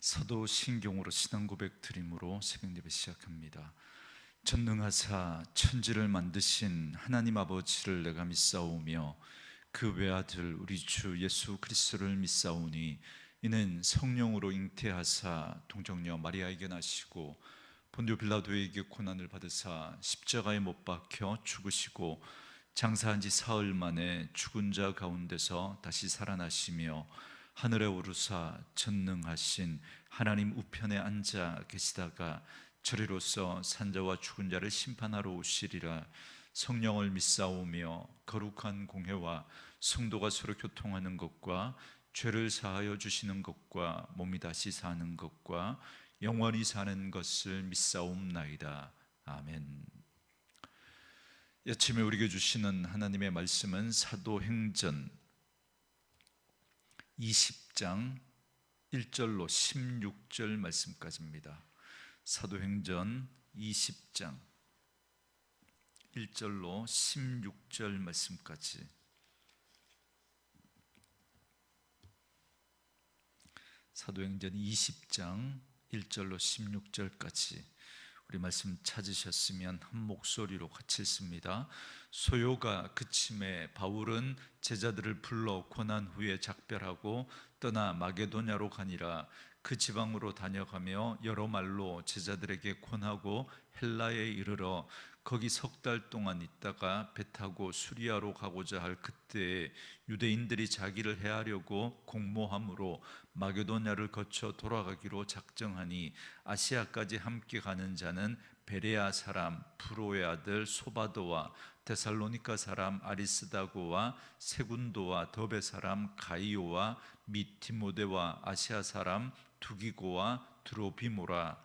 사도신경으로 신앙 고백 드림으로 새벽 예배 시작합니다. 전능하사 천지를 만드신 하나님 아버지를 내가 믿사오며 그 외아들 우리 주 예수 그리스도를 믿사오니 이는 성령으로 잉태하사 동정녀 마리아에게 나시고 본디오 빌라도에게 고난을 받으사 십자가에 못 박혀 죽으시고 장사한 지 사흘 만에 죽은 자 가운데서 다시 살아나시며 하늘에 오르사 전능하신 하나님 우편에 앉아 계시다가 저리로서 산자와 죽은 자를 심판하러 오시리라. 성령을 믿사오며 거룩한 공회와 성도가 서로 교통하는 것과 죄를 사하여 주시는 것과 몸이 다시 사는 것과 영원히 사는 것을 믿사옵나이다. 아멘. 아침에 우리에게 주시는 하나님의 말씀은 사도행전 20장 1절로 16절 말씀까지입니다. 사도행전 20장 1절로 16절 말씀까지. 사도행전 20장 1절로 16절까지 우리 말씀 찾으셨으면 한 목소리로 같이 읽습니다. 소요가 그침에 바울은 제자들을 불러 고난 후에 작별하고 떠나 마게도냐로 가니라. 그 지방으로 다녀가며 여러 말로 제자들에게 권하고 헬라에 이르러 거기 석 달 동안 있다가 배 타고 수리아로 가고자 할 그때에 유대인들이 자기를 해하려고 공모함으로 마게도냐를 거쳐 돌아가기로 작정하니 아시아까지 함께 가는 자는 베레아 사람 브로의 아들 소바도와 데살로니가 사람 아리스다고와 세군도와 더베 사람 가이오와 및 디모데와 아시아 사람 두기고와 드로비모라.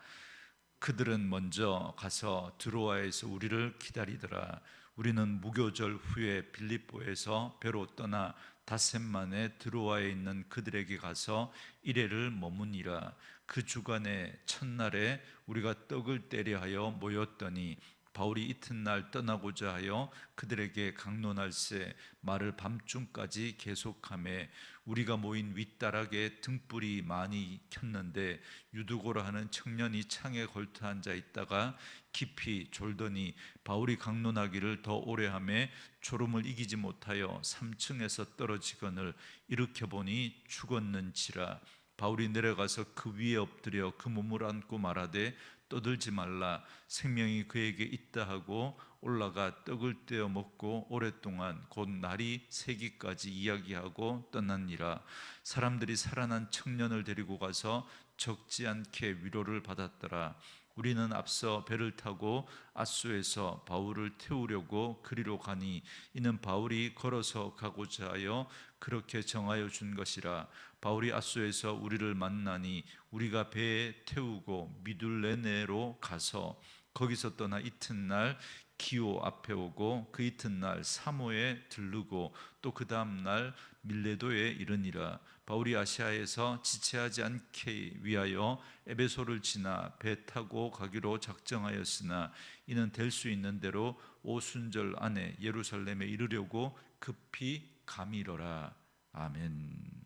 그들은 먼저 가서 드로아에서 우리를 기다리더라. 우리는 무교절 후에 빌립보에서 배로 떠나 닷새 만에 드로아에 있는 그들에게 가서 이레를 머무니라. 그 주간의 첫날에 우리가 떡을 떼려 하여 모였더니 바울이 이튿날 떠나고자 하여 그들에게 강론할새 말을 밤중까지 계속하매 우리가 모인 윗다락에 등불이 많이 켰는데 유두고라 하는 청년이 창에 걸터 앉아 있다가 깊이 졸더니 바울이 강론하기를 더 오래 하매 졸음을 이기지 못하여 3층에서 떨어지거늘 일으켜보니 죽었는지라. 바울이 내려가서 그 위에 엎드려 그 몸을 안고 말하되 떠들지 말라. 생명이 그에게 있다 하고 올라가 떡을 떼어 먹고 오랫동안 곧 날이 새기까지 이야기하고 떠났니라. 사람들이 살아난 청년을 데리고 가서 적지 않게 위로를 받았더라. 우리는 앞서 배를 타고 아소에서 바울을 태우려고 그리로 가니 이는 바울이 걸어서 가고자 하여 그렇게 정하여 준 것이라. 바울이 아소에서 우리를 만나니 우리가 배에 태우고 미둘레네로 가서 거기서 떠나 이튿날 기오 앞에 오고 그 이튿날 사모에 들르고 또 그 다음날 밀레도에 이르니라. 바울이 아시아에서 지체하지 않게 위하여 에베소를 지나 배 타고 가기로 작정하였으나 이는 될 수 있는 대로 오순절 안에 예루살렘에 이르려고 급히 가미러라. 아멘.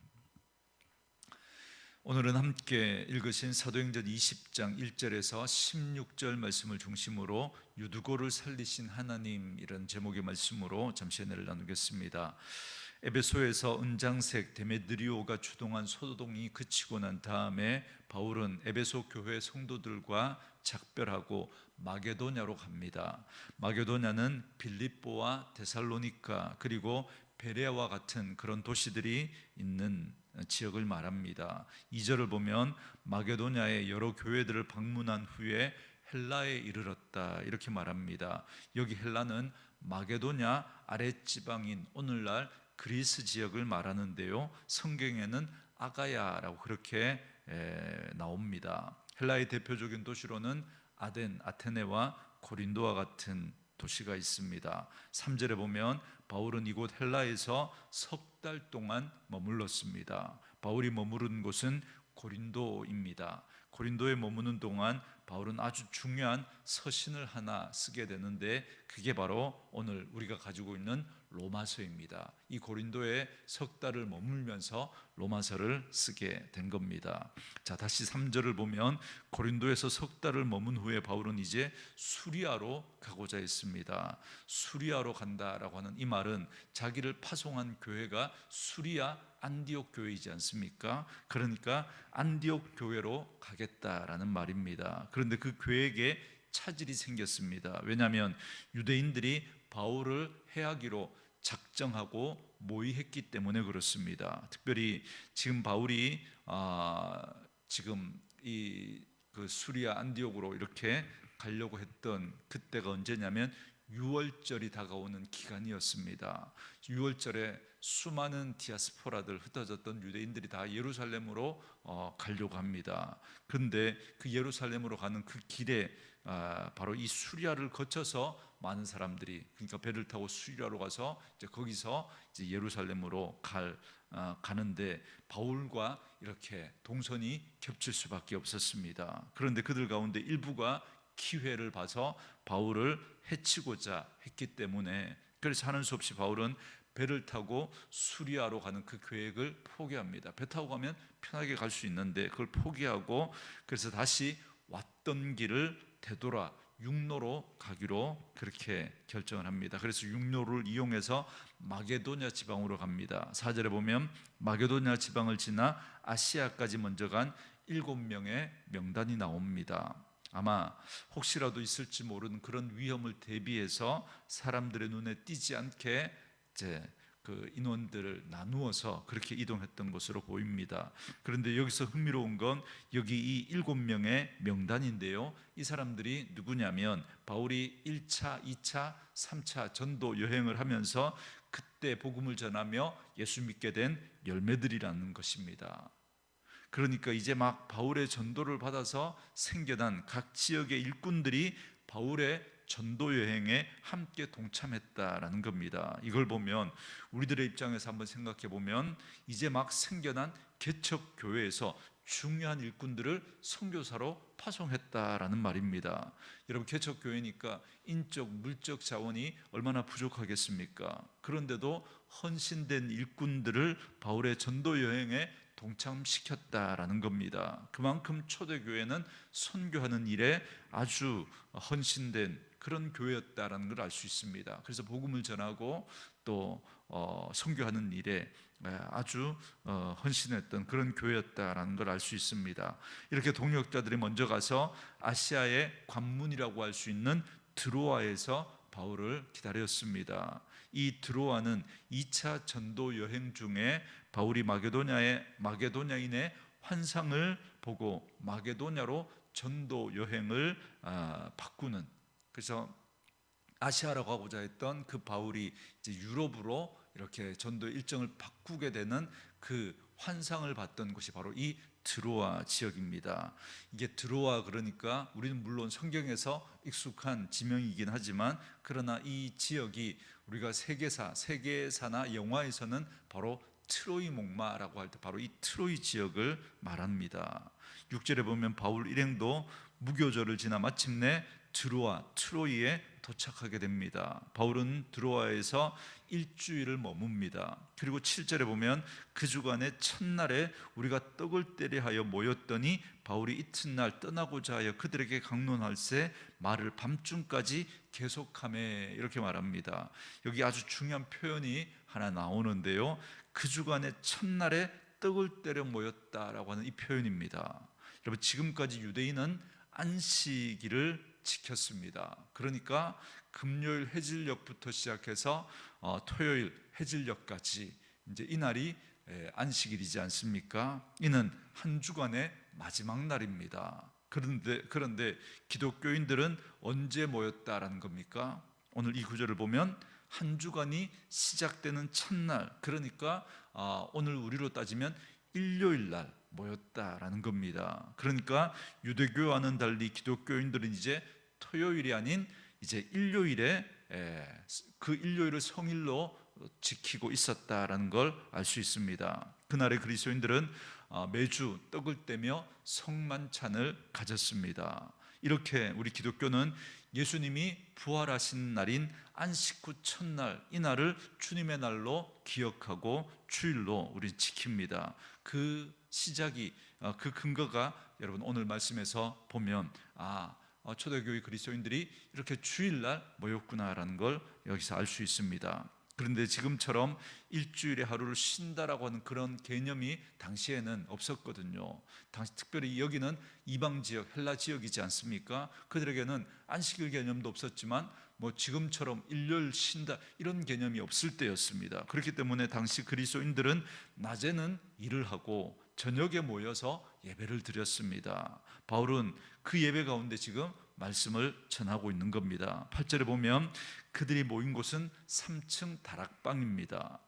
오늘은 함께 읽으신 사도행전 20장 1절에서 16절 말씀을 중심으로 유두고를 살리신 하나님, 이런 제목의 말씀으로 잠시 은혜를 나누겠습니다. 에베소에서 은장색 데메드리오가 주동한 소동이 그치고 난 다음에 바울은 에베소 교회 성도들과 작별하고 마게도냐로 갑니다. 마게도냐는 빌립보와 데살로니가 그리고 베레아와 같은 그런 도시들이 있는 지역을 말합니다. 2절을 보면 마게도냐의 여러 교회들을 방문한 후에 헬라에 이르렀다 이렇게 말합니다. 여기 헬라는 마게도냐 아랫지방인 오늘날 그리스 지역을 말하는데요, 성경에는 아가야라고 그렇게 나옵니다. 헬라의 대표적인 도시로는 아덴, 아테네와 고린도와 같은 도시가 있습니다. 3절에 보면 바울은 이곳 헬라에서 석 달 동안 머물렀습니다. 바울이 머무른 곳은 고린도입니다. 고린도에 머무는 동안 바울은 아주 중요한 서신을 하나 쓰게 되는데, 그게 바로 오늘 우리가 가지고 있는 로마서입니다. 이 고린도에 석 달을 머물면서 로마서를 쓰게 된 겁니다. 자, 다시 3절을 보면 고린도에서 석 달을 머문 후에 바울은 이제 수리아로 가고자 했습니다. 수리아로 간다라고 하는 이 말은 자기를 파송한 교회가 수리아 안디옥 교회이지 않습니까? 그러니까 안디옥 교회로 가겠다라는 말입니다. 그런데 그 교회에게 차질이 생겼습니다. 왜냐하면 유대인들이 바울을 해하기로 작정하고 모의했기 때문에 그렇습니다. 특별히 지금 바울이 지금 그 수리아 안디옥으로 이렇게 가려고 했던 그때가 언제냐면 6월절이 다가오는 기간이었습니다. 6월절에 수많은 디아스포라들, 흩어졌던 유대인들이 다 예루살렘으로 가려고 합니다. 그런데 그 예루살렘으로 가는 그 길에 바로 이 수리아를 거쳐서 많은 사람들이, 그러니까 배를 타고 수리아로 가서 이제 거기서 이제 예루살렘으로 가는데 바울과 이렇게 동선이 겹칠 수밖에 없었습니다. 그런데 그들 가운데 일부가 기회를 봐서 바울을 해치고자 했기 때문에, 그래서 하는 수 없이 바울은 배를 타고 수리아로 가는 그 계획을 포기합니다. 배 타고 가면 편하게 갈 수 있는데 그걸 포기하고, 그래서 다시 왔던 길을 되돌아 육로로 가기로 그렇게 결정을 합니다. 그래서 육로를 이용해서 마게도냐 지방으로 갑니다. 4절에 보면 마게도냐 지방을 지나 아시아까지 먼저 간 7명의 명단이 나옵니다. 아마 혹시라도 있을지 모르는 그런 위험을 대비해서 사람들의 눈에 띄지 않게 이제 그 인원들을 나누어서 그렇게 이동했던 것으로 보입니다. 그런데 여기서 흥미로운 건 여기 이 7명의 명단인데요, 이 사람들이 누구냐면 바울이 1차, 2차, 3차 전도 여행을 하면서 그때 복음을 전하며 예수 믿게 된 열매들이라는 것입니다. 그러니까 이제 막 바울의 전도를 받아서 생겨난 각 지역의 일꾼들이 바울의 전도 여행에 함께 동참했다라는 겁니다. 이걸 보면 우리들의 입장에서 한번 생각해 보면 이제 막 생겨난 개척 교회에서 중요한 일꾼들을 선교사로 파송했다라는 말입니다. 여러분, 개척 교회니까 인적 물적 자원이 얼마나 부족하겠습니까? 그런데도 헌신된 일꾼들을 바울의 전도 여행에 동참시켰다라는 겁니다. 그만큼 초대교회는 선교하는 일에 아주 헌신된 그런 교회였다라는 걸 알 수 있습니다. 그래서 복음을 전하고 또 선교하는 일에 아주 헌신했던 그런 교회였다라는 걸 알 수 있습니다. 이렇게 동역자들이 먼저 가서 아시아의 관문이라고 할 수 있는 드로아에서 바울을 기다렸습니다. 이 드로아는 2차 전도 여행 중에 바울이 마게도냐인의 환상을 보고 마게도냐로 전도 여행을 바꾸는, 그래서 아시아로 가고자 했던 그 바울이 이제 유럽으로 이렇게 전도 일정을 바꾸게 되는 그 환상을 봤던 곳이 바로 이 드로아 지역입니다. 이게 드로아, 그러니까 우리는 물론 성경에서 익숙한 지명이긴 하지만, 그러나 이 지역이 우리가 세계사나 영화에서는 바로 트로이 목마라고 할 때 바로 이 트로이 지역을 말합니다. 6절에 보면 바울 일행도 무교절을 지나 마침내 트로이에 도착하게 됩니다. 바울은 드로아에서 일주일을 머뭅니다. 그리고 7절에 보면 그 주간의 첫날에 우리가 떡을 때려 하여 모였더니 바울이 이튿날 떠나고자 하여 그들에게 강론할세 말을 밤중까지 계속하매, 이렇게 말합니다. 여기 아주 중요한 표현이 하나 나오는데요, 그 주간의 첫날에 떡을 때려 모였다라고 하는 이 표현입니다. 여러분, 지금까지 유대인은 안식일을 지켰습니다. 그러니까 금요일 해질녘부터 시작해서 토요일 해질녘까지 이제 이 날이 안식일이지 않습니까? 이는 한 주간의 마지막 날입니다. 그런데 기독교인들은 언제 모였다라는 겁니까? 오늘 이 구절을 보면 한 주간이 시작되는 첫날, 그러니까 오늘 우리로 따지면 일요일 날 모였다라는 겁니다. 그러니까 유대교와는 달리 기독교인들은 이제 토요일이 아닌 이제 일요일에 그 일요일을 성일로 지키고 있었다라는 걸 알 수 있습니다. 그날의 그리스도인들은 매주 떡을 떼며 성만찬을 가졌습니다. 이렇게 우리 기독교는 예수님이 부활하신 날인 안식 후 첫날, 이 날을 주님의 날로 기억하고 주일로 우리 지킵니다. 그 시작이, 그 근거가 여러분 오늘 말씀에서 보면 초대교회 그리스도인들이 이렇게 주일날 모였구나라는 걸 여기서 알 수 있습니다. 그런데 지금처럼 일주일에 하루를 쉰다라고 하는 그런 개념이 당시에는 없었거든요. 특별히 여기는 이방 지역, 헬라 지역이지 않습니까? 그들에게는 안식일 개념도 없었지만 지금처럼 일요일 쉰다 이런 개념이 없을 때였습니다. 그렇기 때문에 당시 그리스도인들은 낮에는 일을 하고 저녁에 모여서 예배를 드렸습니다. 바울은 그 예배 가운데 지금 말씀을 전하고 있는 겁니다. 8절에 보면 그들이 모인 곳은 3층 다락방입니다.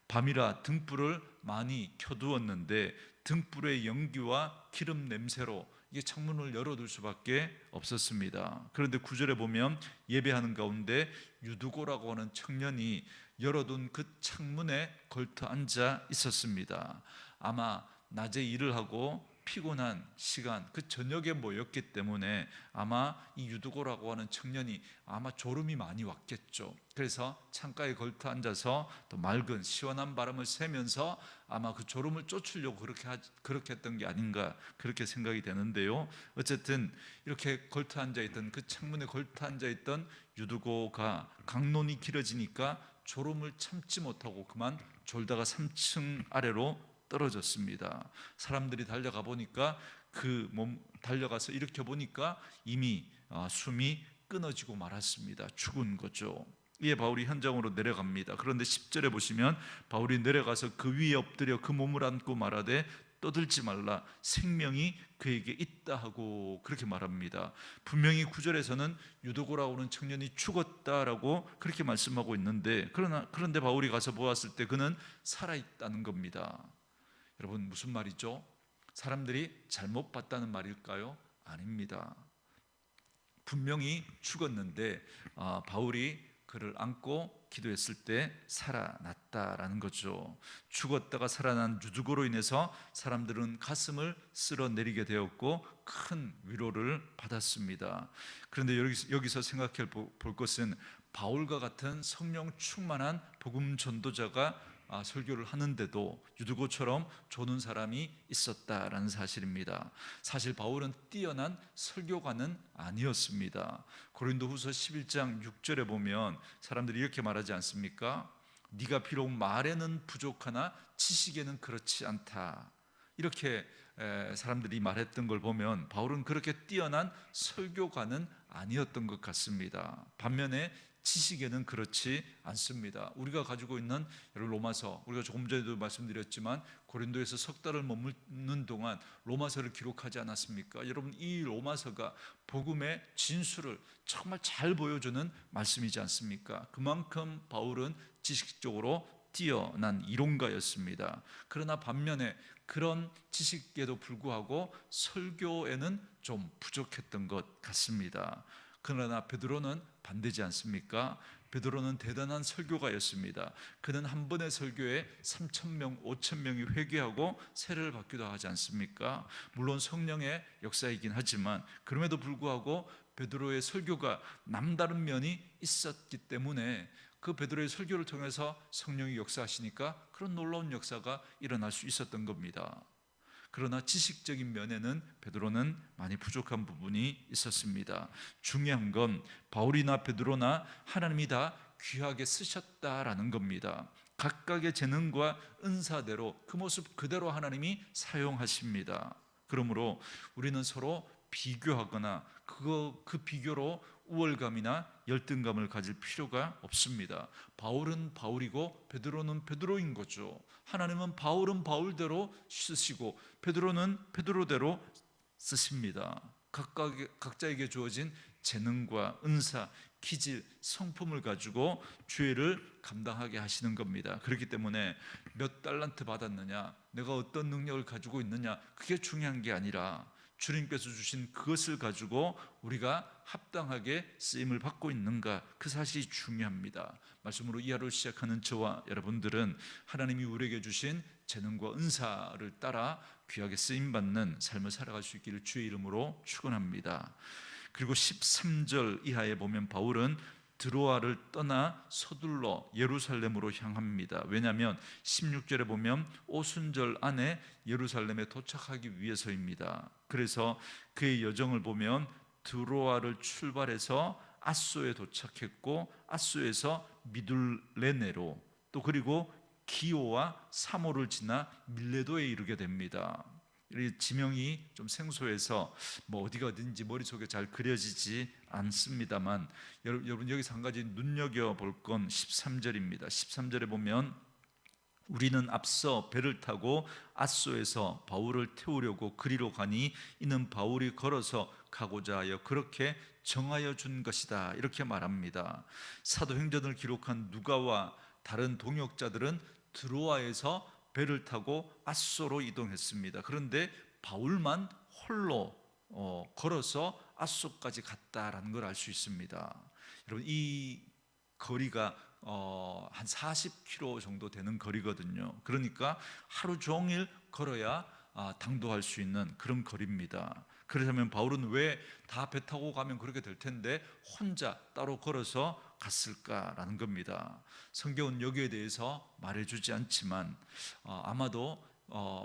밤이라 등불을 많이 켜두었는데 등불의 연기와 기름 냄새로 이게 창문을 열어둘 수밖에 없었습니다. 그런데 9절에 보면 예배하는 가운데 유두고라고 하는 청년이 열어둔 그 창문에 걸터 앉아 있었습니다. 아마 낮에 일을 하고 피곤한 시간, 그 저녁에 모였기 때문에 아마 이 유두고라고 하는 청년이 아마 졸음이 많이 왔겠죠. 그래서 창가에 걸터 앉아서 또 맑은 시원한 바람을 쐬면서 아마 그 졸음을 쫓으려고 그렇게 했던 게 아닌가 그렇게 생각이 되는데요. 어쨌든 이렇게 걸터 앉아있던, 그 창문에 걸터 앉아있던 유두고가 강론이 길어지니까 졸음을 참지 못하고 그만 졸다가 3층 아래로 떨어졌습니다. 사람들이 달려가 보니까 달려가서 일으켜 보니까 이미 숨이 끊어지고 말았습니다. 죽은 거죠. 이에 바울이 현장으로 내려갑니다. 그런데 10절에 보시면 바울이 내려가서 그 위에 엎드려 그 몸을 안고 말하되 떠들지 말라, 생명이 그에게 있다 하고 그렇게 말합니다. 분명히 9절에서는 유도고라고 하는 청년이 죽었다라고 그렇게 말씀하고 있는데, 그런데 바울이 가서 보았을 때 그는 살아있다는 겁니다. 여러분, 무슨 말이죠? 사람들이 잘못 봤다는 말일까요? 아닙니다. 분명히 죽었는데 바울이 그를 안고 기도했을 때 살아났다라는 거죠. 죽었다가 살아난 유두고로 인해서 사람들은 가슴을 쓸어내리게 되었고 큰 위로를 받았습니다. 그런데 여기서 생각해 볼 것은 바울과 같은 성령 충만한 복음 전도자가 설교를 하는데도 유두고처럼 조는 사람이 있었다라는 사실입니다. 사실 바울은 뛰어난 설교가는 아니었습니다. 고린도후서 11장 6절에 보면 사람들이 이렇게 말하지 않습니까? 네가 비록 말에는 부족하나 지식에는 그렇지 않다, 이렇게 사람들이 말했던 걸 보면 바울은 그렇게 뛰어난 설교가는 아니었던 것 같습니다. 반면에 지식에는 그렇지 않습니다. 우리가 가지고 있는 로마서, 우리가 조금 전에도 말씀드렸지만 고린도에서 석 달을 머무는 동안 로마서를 기록하지 않았습니까? 여러분, 이 로마서가 복음의 진수를 정말 잘 보여주는 말씀이지 않습니까? 그만큼 바울은 지식적으로 뛰어난 이론가였습니다. 그러나 반면에 그런 지식에도 불구하고 설교에는 좀 부족했던 것 같습니다. 그러나 베드로는 반대지 않습니까? 베드로는 대단한 설교가였습니다. 그는 한 번의 설교에 3,000명, 5,000명이 회개하고 세례를 받기도 하지 않습니까? 물론 성령의 역사이긴 하지만 그럼에도 불구하고 베드로의 설교가 남다른 면이 있었기 때문에 그 베드로의 설교를 통해서 성령이 역사하시니까 그런 놀라운 역사가 일어날 수 있었던 겁니다. 그러나 지식적인 면에는 베드로는 많이 부족한 부분이 있었습니다. 중요한 건 바울이나 베드로나 하나님이 다 귀하게 쓰셨다라는 겁니다. 각각의 재능과 은사대로 그 모습 그대로 하나님이 사용하십니다. 그러므로 우리는 서로 비교하거나 그 비교로 우월감이나 열등감을 가질 필요가 없습니다. 바울은 바울이고 베드로는 베드로인 거죠. 하나님은 바울은 바울대로 쓰시고 베드로는 베드로대로 쓰십니다. 각자에게 주어진 재능과 은사, 기질, 성품을 가지고 죄를 감당하게 하시는 겁니다. 그렇기 때문에 몇 달란트 받았느냐, 내가 어떤 능력을 가지고 있느냐, 그게 중요한 게 아니라 주님께서 주신 그것을 가지고 우리가 합당하게 쓰임을 받고 있는가, 그 사실이 중요합니다. 말씀으로 이 하루를 시작하는 저와 여러분들은 하나님이 우리에게 주신 재능과 은사를 따라 귀하게 쓰임받는 삶을 살아갈 수 있기를 주의 이름으로 축원합니다. 그리고 13절 이하에 보면 바울은 드로아를 떠나 서둘러 예루살렘으로 향합니다. 왜냐하면 16절에 보면 오순절 안에 예루살렘에 도착하기 위해서입니다. 그래서 그의 여정을 보면 드로아를 출발해서 아소에 도착했고, 아소에서 미둘레네로, 또 그리고 기오와 사모를 지나 밀레도에 이르게 됩니다. 이 지명이 좀 생소해서 어디가 어딘지 머릿속에 잘 그려지지 않습니다만, 여러분 여기서 한 가지 눈여겨볼 건 13절입니다. 13절에 보면 우리는 앞서 배를 타고 아소에서 바울을 태우려고 그리로 가니 이는 바울이 걸어서 가고자 하여 그렇게 정하여 준 것이다, 이렇게 말합니다. 사도행전을 기록한 누가와 다른 동역자들은 드로아에서 배를 타고 아소로 이동했습니다. 그런데 바울만 홀로 걸어서 아소까지 갔다라는 걸 알 수 있습니다. 여러분, 이 거리가 한 40km 정도 되는 거리거든요. 그러니까 하루 종일 걸어야 당도할 수 있는 그런 거리입니다. 그렇다면 바울은 왜 다 배 타고 가면 그렇게 될 텐데 혼자 따로 걸어서 갔을까라는 겁니다. 성경은 여기에 대해서 말해주지 않지만 아마도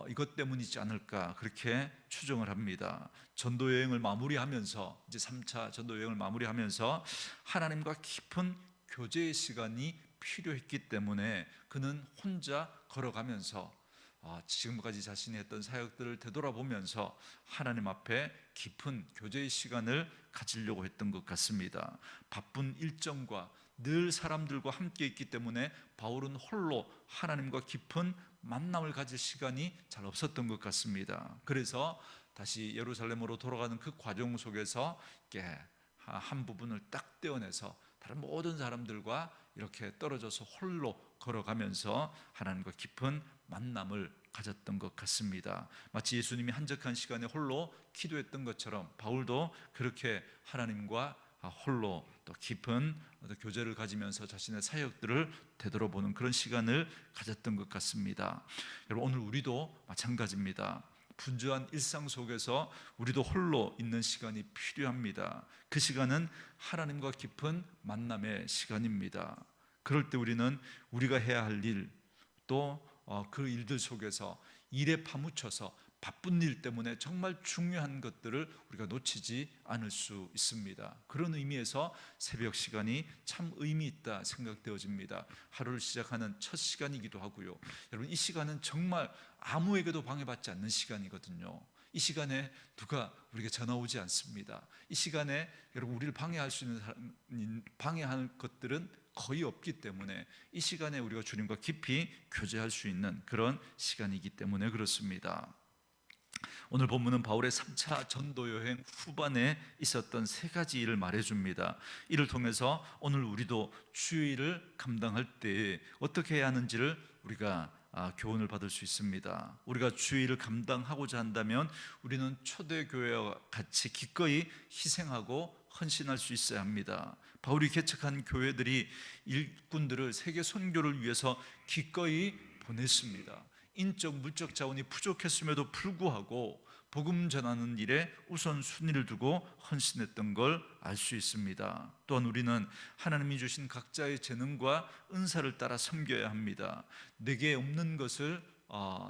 이것 때문이지 않을까, 그렇게 추정을 합니다. 전도 여행을 마무리하면서, 이제 3차 전도 여행을 마무리하면서 하나님과 깊은 교제의 시간이 필요했기 때문에 그는 혼자 걸어가면서 지금까지 자신이 했던 사역들을 되돌아보면서 하나님 앞에 깊은 교제의 시간을 가지려고 했던 것 같습니다. 바쁜 일정과 늘 사람들과 함께 있기 때문에 바울은 홀로 하나님과 깊은 만남을 가질 시간이 잘 없었던 것 같습니다. 그래서 다시 예루살렘으로 돌아가는 그 과정 속에서 한 부분을 딱 떼어내서 다른 모든 사람들과 이렇게 떨어져서 홀로 걸어가면서 하나님과 깊은 만남을 가졌던 것 같습니다. 마치 예수님이 한적한 시간에 홀로 기도했던 것처럼 바울도 그렇게 하나님과 홀로 또 깊은 교제를 가지면서 자신의 사역들을 되돌아보는 그런 시간을 가졌던 것 같습니다. 여러분, 오늘 우리도 마찬가지입니다. 분주한 일상 속에서 우리도 홀로 있는 시간이 필요합니다. 그 시간은 하나님과 깊은 만남의 시간입니다. 그럴 때 우리는 우리가 해야 할 일, 또 그 일들 속에서 일에 파묻혀서 바쁜 일 때문에 정말 중요한 것들을 우리가 놓치지 않을 수 있습니다. 그런 의미에서 새벽 시간이 참 의미 있다 생각되어집니다. 하루를 시작하는 첫 시간이기도 하고요. 여러분, 이 시간은 정말 아무에게도 방해받지 않는 시간이거든요. 이 시간에 누가 우리에게 전화 오지 않습니다. 이 시간에 여러분, 우리를 방해할 수 있는 사람, 방해하는 것들은 거의 없기 때문에 이 시간에 우리가 주님과 깊이 교제할 수 있는 그런 시간이기 때문에 그렇습니다. 오늘 본문은 바울의 3차 전도 여행 후반에 있었던 세 가지 일을 말해줍니다. 이를 통해서 오늘 우리도 주일을 감당할 때 어떻게 해야 하는지를 우리가 교훈을 받을 수 있습니다. 우리가 주일을 감당하고자 한다면 우리는 초대교회와 같이 기꺼이 희생하고 헌신할 수 있어야 합니다. 바울이 개척한 교회들이 일꾼들을 세계 선교를 위해서 기꺼이 보냈습니다. 인적 물적 자원이 부족했음에도 불구하고 복음 전하는 일에 우선순위를 두고 헌신했던 걸 알 수 있습니다. 또한 우리는 하나님이 주신 각자의 재능과 은사를 따라 섬겨야 합니다. 내게 없는 것을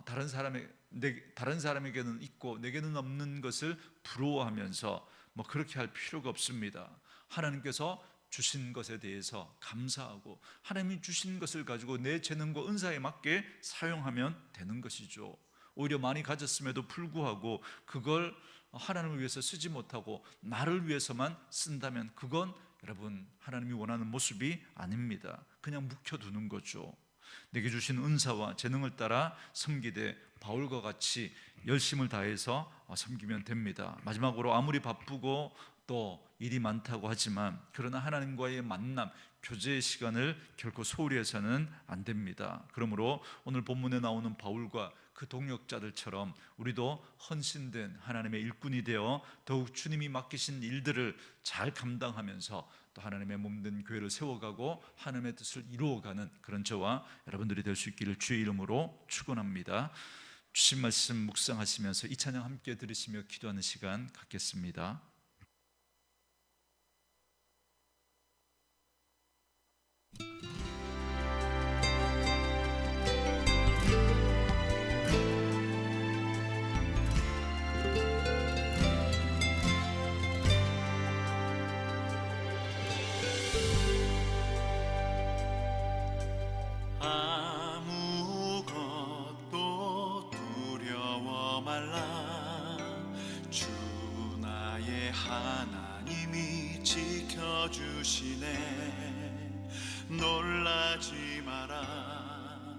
다른 사람에게는 있고 내게는 없는 것을 부러워하면서 그렇게 할 필요가 없습니다. 하나님께서 주신 것에 대해서 감사하고 하나님이 주신 것을 가지고 내 재능과 은사에 맞게 사용하면 되는 것이죠. 오히려 많이 가졌음에도 불구하고 그걸 하나님을 위해서 쓰지 못하고 나를 위해서만 쓴다면 그건 여러분, 하나님이 원하는 모습이 아닙니다. 그냥 묵혀두는 거죠. 내게 주신 은사와 재능을 따라 섬기되 바울과 같이 열심을 다해서 섬기면 됩니다. 마지막으로 아무리 바쁘고 또 일이 많다고 하지만 그러나 하나님과의 만남, 교제의 시간을 결코 소홀히 해서는 안 됩니다. 그러므로 오늘 본문에 나오는 바울과 그 동역자들처럼 우리도 헌신된 하나님의 일꾼이 되어 더욱 주님이 맡기신 일들을 잘 감당하면서 또 하나님의 몸된 교회를 세워가고 하나님의 뜻을 이루어가는 그런 저와 여러분들이 될 수 있기를 주의 이름으로 축원합니다. 주신 말씀 묵상하시면서 이 찬양 함께 들으시며 기도하는 시간 갖겠습니다. 아무것도 두려워 말라. 주 나의 하나님이 지켜주시네. 놀라지 마라,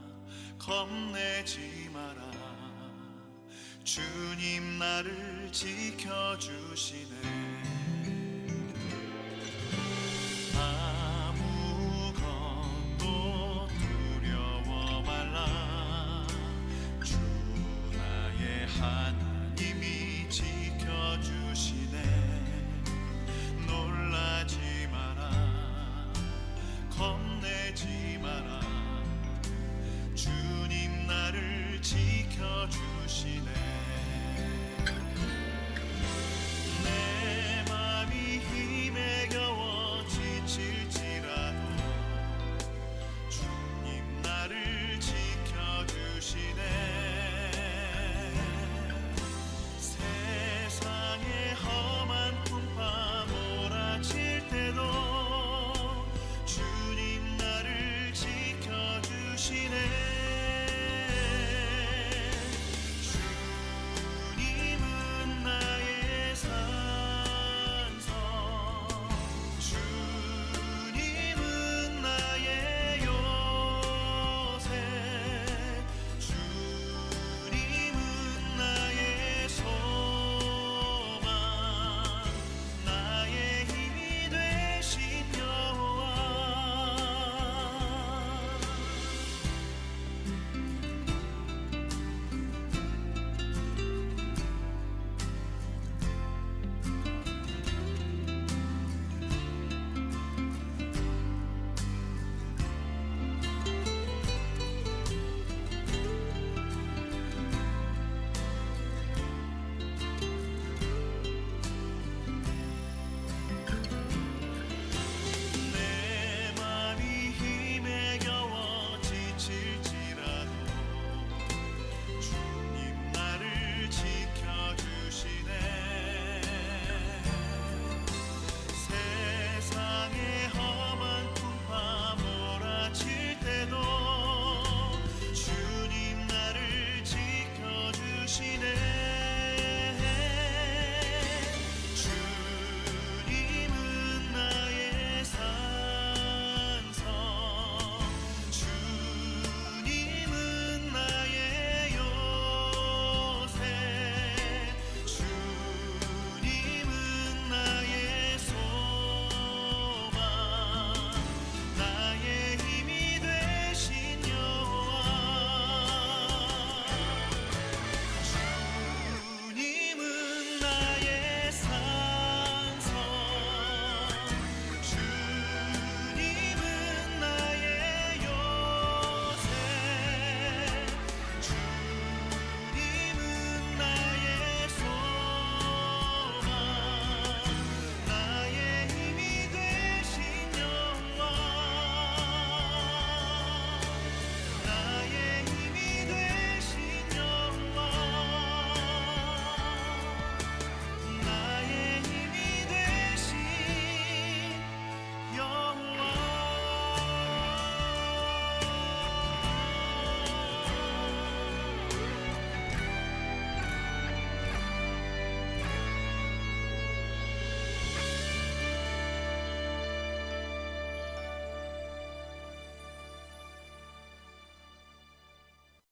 겁내지 마라. 주님 나를 지켜주시네.